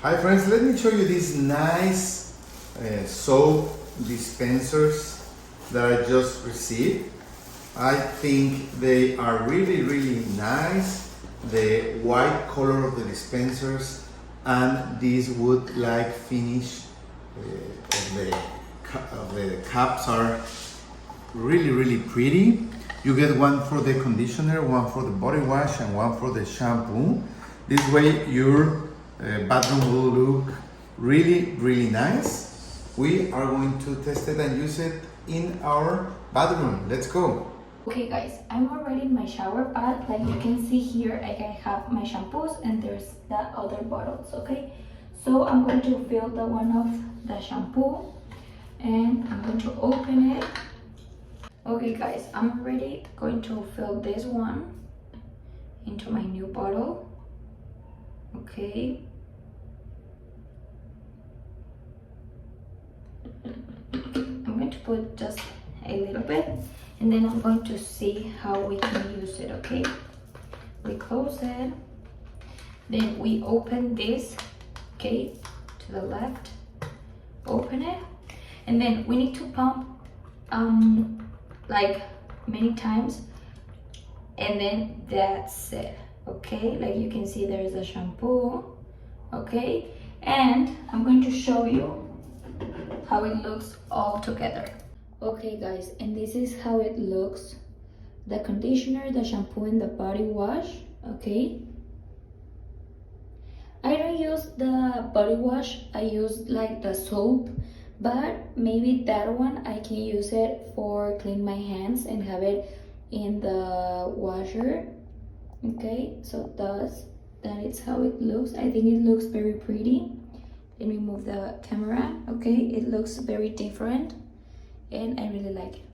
Hi friends, let me show you these nice soap dispensers that I just received. I think they are really nice. The white color of the dispensers and this wood-like finish of the caps are really pretty. You get one for the conditioner, one for the body wash, and one for the shampoo. This way your bathroom will look really nice. We are going to test it and use it in our bathroom. Let's go. Okay guys, I'm already in my shower bath. Like you can see here, I have my shampoos and there's the other bottles, okay? So I'm going to fill the one of the shampoo and I'm going to open it. Okay guys, I'm already going to fill this one into my new bottle. Okay. I'm going to put just a little bit and then I'm going to see how we can use it, okay? We close it, then we open this, okay, to the left, open it, and then we need to pump like many times, and then that's it, okay? Like you can see there's a shampoo, okay? And I'm going to show you how it looks all together. Okay guys, and this is how it looks: the conditioner, the shampoo, and the body wash, okay? I don't use the body wash, I use like the soap, but maybe that one I can use it for clean my hands and have it in the washer, okay? So that is how it looks. I think it looks very pretty. Let me move the camera, okay? It looks very different and I really like it.